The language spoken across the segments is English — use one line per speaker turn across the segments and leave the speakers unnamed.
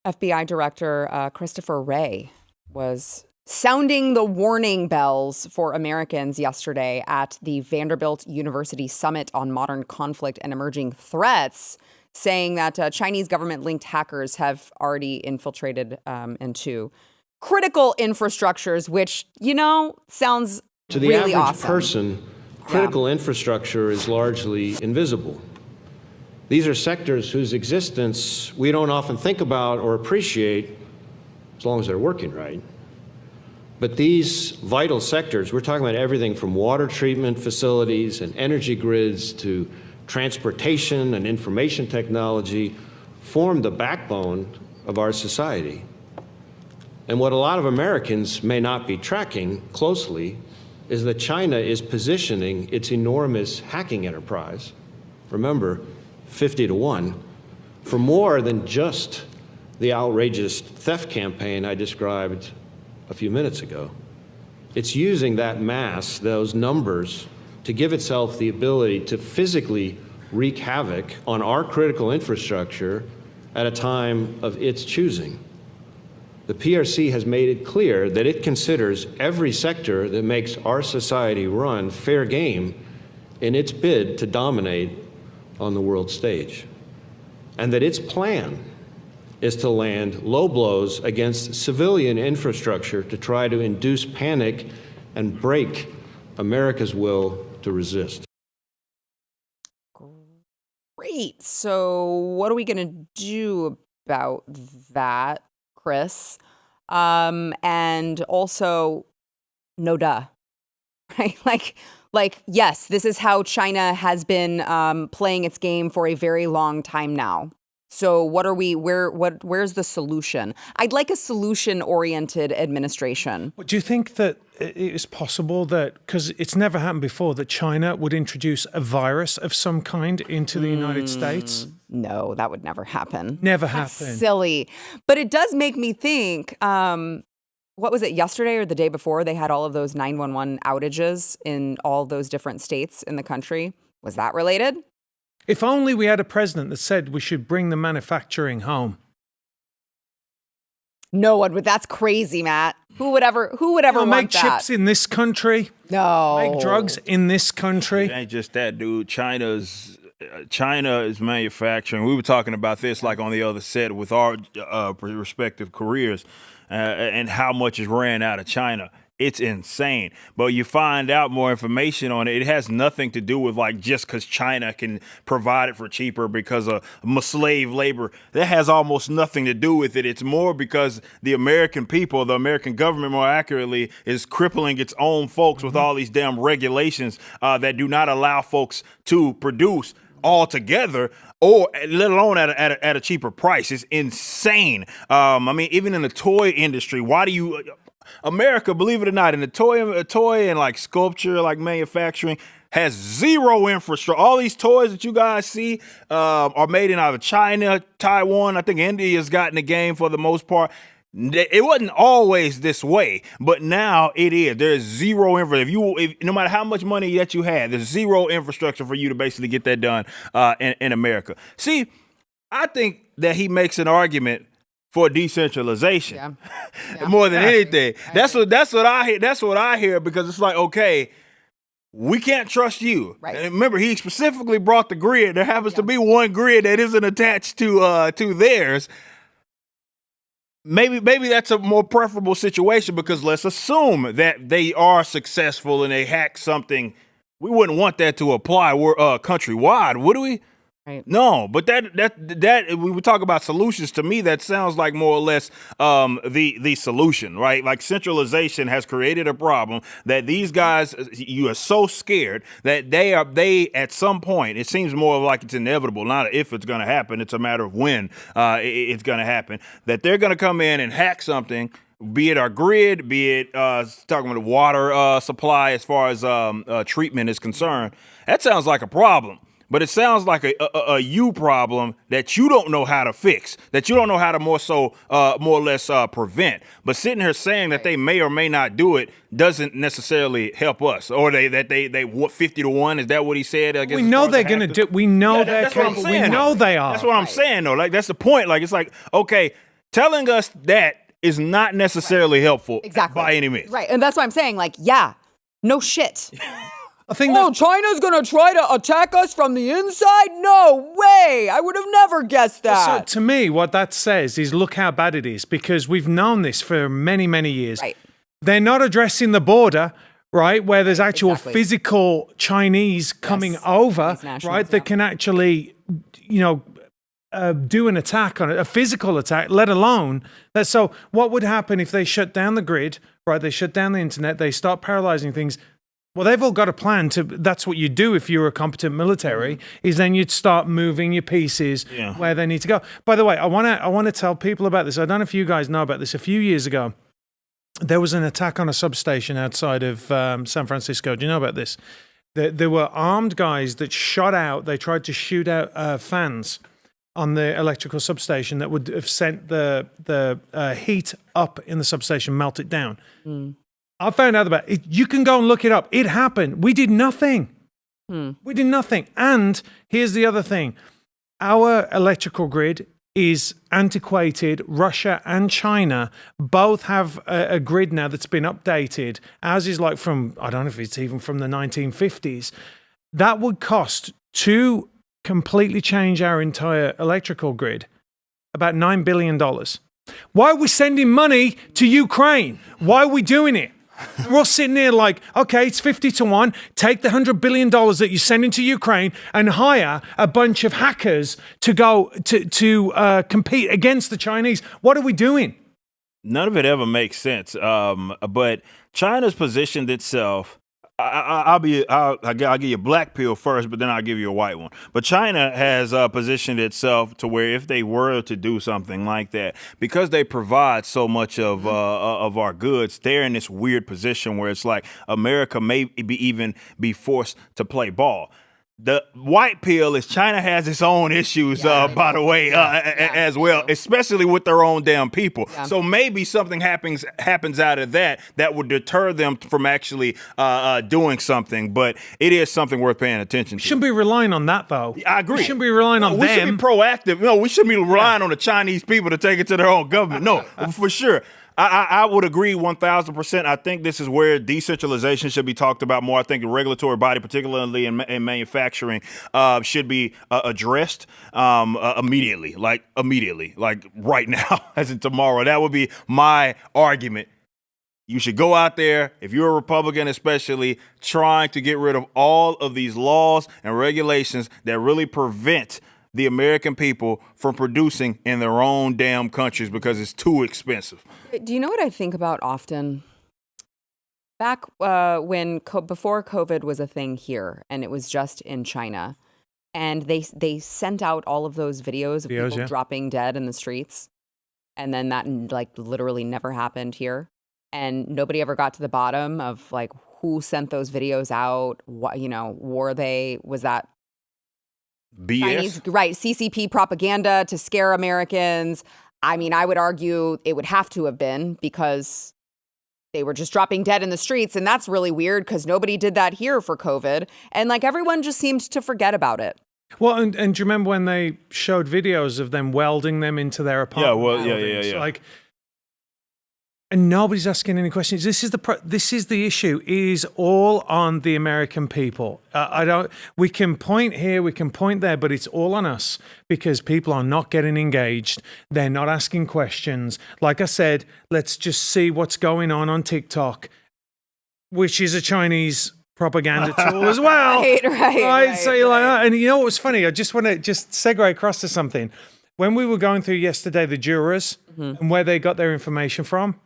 FBI Director Christopher Wray was sounding the warning bells for Americans yesterday at the Vanderbilt University Summit on Modern Conflict and Emerging Threats, saying that Chinese government-linked hackers have already infiltrated into critical infrastructures, which, sounds
to the
really
average
awesome.
person, critical infrastructure is largely invisible. These are sectors whose existence we don't often think about or appreciate as long as they're working right. But these vital sectors, we're talking about everything from water treatment facilities and energy grids to transportation and information technology, form the backbone of our society. And what a lot of Americans may not be tracking closely is that China is positioning its enormous hacking enterprise, remember, 50-1, for more than just the outrageous theft campaign I described a few minutes ago. It's using that mass, those numbers, to give itself the ability to physically wreak havoc on our critical infrastructure at a time of its choosing. The PRC has made it clear that it considers every sector that makes our society run fair game in its bid to dominate on the world stage, and that its plan is to land low blows against civilian infrastructure to try to induce panic and break America's will to resist.
Great. So what are we going to do about that, Chris? And also, no duh, right? Yes, this is how China has been playing its game for a very long time now. So where's the solution? I'd like a solution-oriented administration.
Do you think that it is possible that, because it's never happened before, that China would introduce a virus of some kind into the United States?
No, that would never happen.
Never
That's
happen.
silly. But it does make me think, what was it, yesterday or the day before, they had all of those 911 outages in all those different states in the country. Was that related?
If only we had a president that said we should bring the manufacturing home.
No one would. That's crazy, Matt. Who would ever want
make
that?
chips in this country?
No.
Make drugs in this country?
It ain't just that, dude. China is manufacturing. We were talking about this like on the other set with our respective careers and how much is ran out of China. It's insane. But you find out more information on it. It has nothing to do with like just because China can provide it for cheaper because of slave labor. That has almost nothing to do with it. It's more because the American people, the American government more accurately, is crippling its own folks with all these damn regulations that do not allow folks to produce altogether, or let alone at a cheaper price. It's insane. I mean, even in the toy industry, why do you... America, believe it or not, in the toy and like sculpture, like manufacturing, has zero infrastructure. All these toys that you guys see are made in either China, Taiwan. I think India's gotten the game for the most part. It wasn't always this way, but now it is. There's zero infrastructure. No matter how much money that you had, there's zero infrastructure for you to basically get that done in America. See, I think that he makes an argument for decentralization more than anything. That's what I hear. That's what I hear, because it's like, okay, we can't trust you. Right. And remember, he specifically brought the grid. There happens to be one grid that isn't attached to theirs. Maybe that's a more preferable situation, because let's assume that they are successful and they hack something. We wouldn't want that to apply countrywide, would we?
Right.
No, but that we would talk about solutions. To me, that sounds like more or less the solution, right? Like centralization has created a problem that these guys, you are so scared that they at some point, it seems more like it's inevitable, not if it's going to happen. It's a matter of when it's going to happen, that they're going to come in and hack something, be it our grid, be it talking about the water supply as far as treatment is concerned. That sounds like a problem. But it sounds like a you problem that you don't know how to fix, that you don't know how to more or less prevent. But sitting here saying that they may or may not do it doesn't necessarily help us. Or they 50-1, is that what he said? I guess
we know they're going to do. We know they're capable. We know they are.
That's what I'm saying though. Like, that's the point. Like, it's like, okay, telling us that is not necessarily helpful
Exactly.
by any means.
Right. And that's why I'm saying, like, yeah, no shit.
I think
China's going to try to attack us from the inside? No way. I would have never guessed
So
that.
to me, what that says is look how bad it is, because we've known this for many, many years.
Right.
They're not addressing the border, right, where there's actual
Exactly.
physical Chinese coming over,
These nationals,
right, that can actually, do an attack on it, a physical attack, let alone that. So what would happen if they shut down the grid, right? They shut down the internet, they start paralyzing things. Well, they've all got a plan to, that's what you do if you're a competent military, is then you'd start moving your pieces where they need to go. By the way, I want to tell people about this. I don't know if you guys know about this. A few years ago, there was an attack on a substation outside of San Francisco. Do you know about this? There were armed guys that shot out, they tried to shoot out fans on the electrical substation that would have sent the heat up in the substation, melt it down. I found out about it. You can go and look it up. It happened. We did nothing. We did nothing. And here's the other thing. Our electrical grid is antiquated. Russia and China both have a grid now that's been updated. Ours is like from, I don't know if it's even from the 1950s. That would cost to completely change our entire electrical grid about $9 billion. Why are we sending money to Ukraine? Why are we doing it? We're all sitting there like, okay, it's 50-1. Take the $100 billion that you're sending to Ukraine and hire a bunch of hackers to go to compete against the Chinese. What are we doing?
None of it ever makes sense. But China's positioned itself. I'll give you a black pill first, but then I'll give you a white one. But China has positioned itself to where if they were to do something like that, because they provide so much of our goods, they're in this weird position where it's like America may even be forced to play ball. The white pill is China has its own issues, by the way, as well, especially with their own damn people. Yeah. So maybe something happens out of that would deter them from actually doing something. But it is something worth paying attention to.
Shouldn't be relying on that, though.
I agree.
We shouldn't be relying on them.
We should be proactive. No, we shouldn't be relying on the Chinese people to take it to their own government. No, for sure. I would agree 1,000%. I think this is where decentralization should be talked about more. I think the regulatory body, particularly in manufacturing, should be addressed immediately, like right now, as in tomorrow. That would be my argument. You should go out there, if you're a Republican especially, trying to get rid of all of these laws and regulations that really prevent the American people from producing in their own damn countries because it's too expensive.
Do you know what I think about often? Back before COVID was a thing here, and it was just in China, and they sent out all of those videos of people dropping dead in the streets, and then that like literally never happened here, and nobody ever got to the bottom of like who sent those videos out. What was that
BS?
Chinese, right, CCP propaganda to scare Americans? I mean, I would argue it would have to have been because they were just dropping dead in the streets. And that's really weird because nobody did that here for COVID. And like everyone just seemed to forget about it.
Well, and do you remember when they showed videos of them welding them into their apartment?
Yeah.
Like, and nobody's asking any questions. This is the issue. It is all on the American people. We can point here, we can point there, but it's all on us because people are not getting engaged. They're not asking questions. Like I said, let's just see what's going on TikTok, which is a Chinese propaganda tool as well. Right. So you're like, and you know what was funny? I just want to segue across to something. When we were going through yesterday, the jurors and where they got their information from,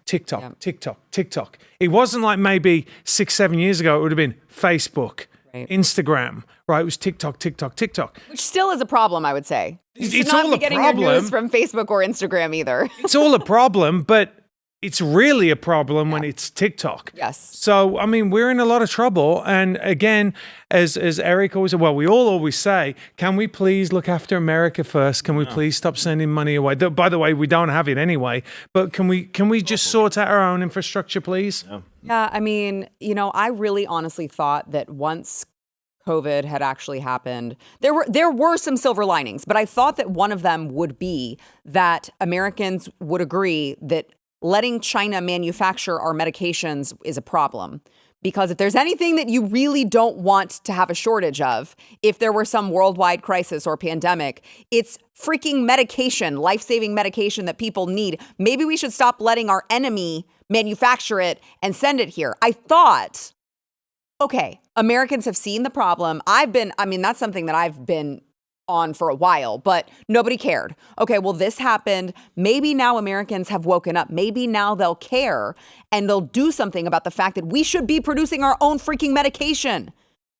TikTok. It wasn't like maybe 6-7 years ago. It would have been Facebook, Instagram, right? It was TikTok.
Which still is a problem, I would say.
It's
not
all
be
a
getting
problem.
your news from Facebook or Instagram either.
It's all a problem, but it's really a problem when it's TikTok.
Yes.
So, I mean, we're in a lot of trouble. And again, as Eric always, we all always say, can we please look after America first? Can we please stop sending money away? By the way, we don't have it anyway. But can we just sort out our own infrastructure, please?
Yeah, I mean, I really honestly thought that once COVID had actually happened, there were some silver linings, but I thought that one of them would be that Americans would agree that letting China manufacture our medications is a problem. Because if there's anything that you really don't want to have a shortage of, if there were some worldwide crisis or pandemic, it's freaking medication, life-saving medication that people need. Maybe we should stop letting our enemy manufacture it and send it here. I thought, okay, Americans have seen the problem. That's something that I've been on for a while, but nobody cared. Okay, well, this happened. Maybe now Americans have woken up. Maybe now they'll care and they'll do something about the fact that we should be producing our own freaking medication.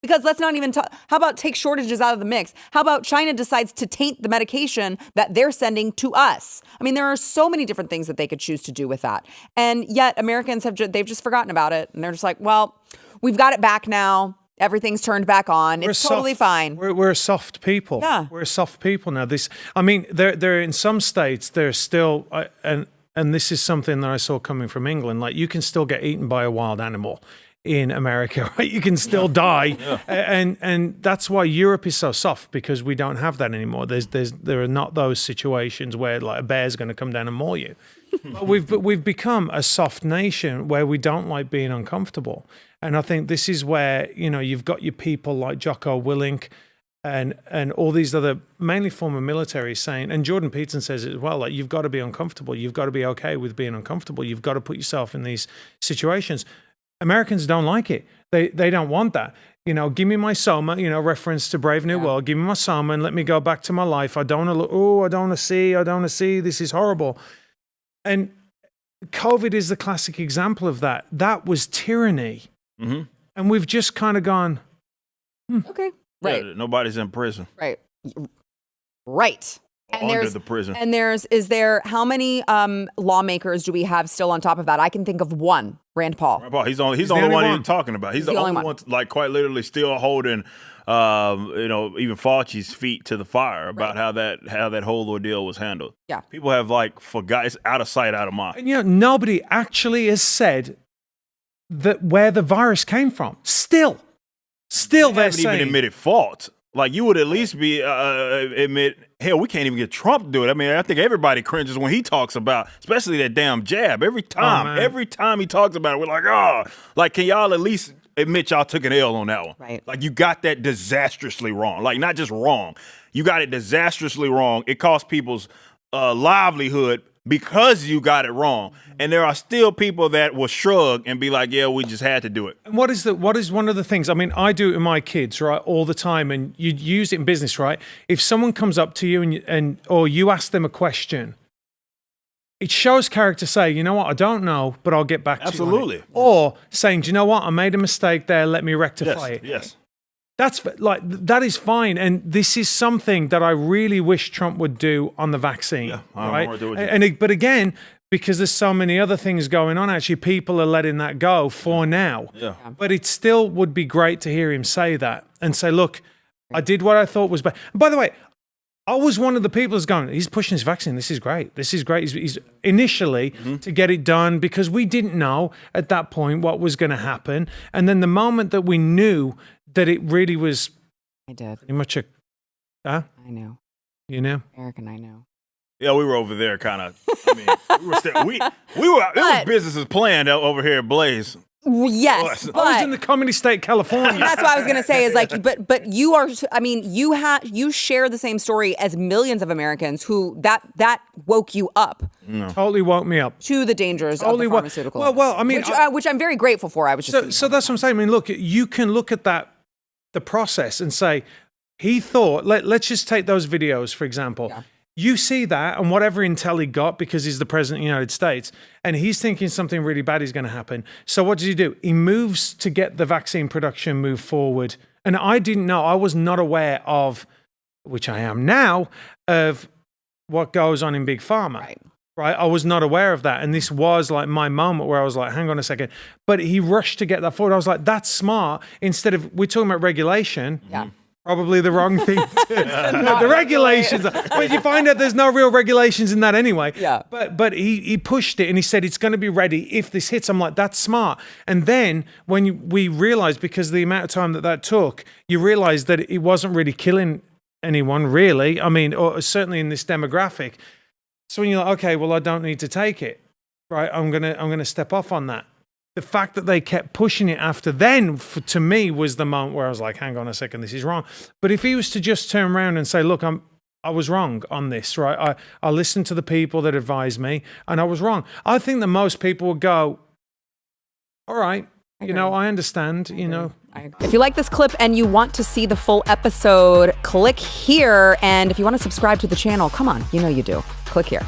Because let's not even talk. How about take shortages out of the mix? How about China decides to taint the medication that they're sending to us? I mean, there are so many different things that they could choose to do with that. And yet Americans they've just forgotten about it. And they're just like, well, we've got it back now. Everything's turned back on. It's totally fine.
We're a soft people.
Yeah.
We're a soft people now. There in some states, there's still, and this is something that I saw coming from England, like you can still get eaten by a wild animal in America, right? You can still die. Yeah. And that's why Europe is so soft, because we don't have that anymore. There are not those situations where like a bear's going to come down and maul you. But we've become a soft nation where we don't like being uncomfortable. And I think this is where, you've got your people like Jocko Willink and all these other, mainly former military saying, and Jordan Peterson says it as well, like, you've got to be uncomfortable. You've got to be okay with being uncomfortable. You've got to put yourself in these situations. Americans don't like it. They don't want that. Give me my soma, reference to Brave New World. Give me my soma and let me go back to my life. I don't want to look, I don't want to see. This is horrible. And COVID is the classic example of that. That was tyranny. Mm-hmm. And we've just kind of gone,
okay, right.
Yeah, nobody's in prison.
Right. And
under the prison.
And how many lawmakers do we have still on top of that? I can think of one, Rand Paul.
He's the only one you're talking about. He's the only one, like, quite literally still holding, even Fauci's feet to the fire about how that whole ordeal was handled.
Yeah.
People have forgot. It's out of sight, out of mind.
And nobody actually has said that where the virus came from. Still
they
they're
haven't
saying,
even admitted fault. Like, you would at least be admit, hell, we can't even get Trump to do it. I mean, I think everybody cringes when he talks about, especially that damn jab. Every time he talks about it, we're like, like, can y'all at least admit y'all took an L on that one?
Right.
Like, you got that disastrously wrong. Like, not just wrong. You got it disastrously wrong. It cost people's livelihood because you got it wrong. And there are still people that will shrug and be like, yeah, we just had to do it.
And what is one of the things, I mean, I do it with my kids, right, all the time, and you use it in business, right? If someone comes up to you or you ask them a question, it shows character. Say, you know what, I don't know, but I'll get back to you.
Absolutely.
Or saying, do you know what, I made a mistake there, let me rectify it.
Yes.
That is fine, and this is something that I really wish Trump would do on the vaccine. Yeah, right? But again, because there's so many other things going on, actually, people are letting that go for now.
Yeah.
But it still would be great to hear him say that and say, look, I did what I thought was bad. And by the way, I was one of the people who's going, he's pushing his vaccine. This is great. He's initially to get it done, because we didn't know at that point what was going to happen. And then the moment that we knew that it really was,
I did.
Pretty much
I know.
You know?
Eric and I know.
Yeah, we were over there kind of, I mean, we were, it was businesses planned over here at Blaze.
Yes,
I was in the community state, California.
That's what I was going to say is like, but you are, I mean, you share the same story as millions of Americans who that woke you up.
No. Totally woke me up
to the dangers of the pharmaceutical industry.
Well, I mean,
which I'm very grateful for. I was just
so that's what I'm saying. I mean, look, you can look at the process and say, he thought, let's just take those videos, for example. Yeah. You see that and whatever intel he got, because he's the president of the United States, and he's thinking something really bad is going to happen. So what does he do? He moves to get the vaccine production move forward. And I didn't know, I was not aware of, which I am now, of what goes on in Big Pharma. Right? I was not aware of that. And this was like my moment where I was like, hang on a second. But he rushed to get that forward. I was like, that's smart. Instead of, we're talking about regulation.
Yeah.
Probably the wrong thing. The regulations. But you find out there's no real regulations in that anyway.
Yeah.
But he pushed it and he said it's going to be ready if this hits. I'm like, that's smart. And then when we realized, because of the amount of time that took, you realize that it wasn't really killing anyone, really. I mean, or certainly in this demographic. So when you're like, okay, well, I don't need to take it, right? I'm gonna step off on that. The fact that they kept pushing it after then, to me, was the moment where I was like, hang on a second, this is wrong. But if he was to just turn around and say, look, I was wrong on this, right? I listened to the people that advised me, and I was wrong. I think that most people would go, all right, I understand,
If you like this clip and you want to see the full episode, click here. And if you want to subscribe to the channel, come on, you know you do. Click here.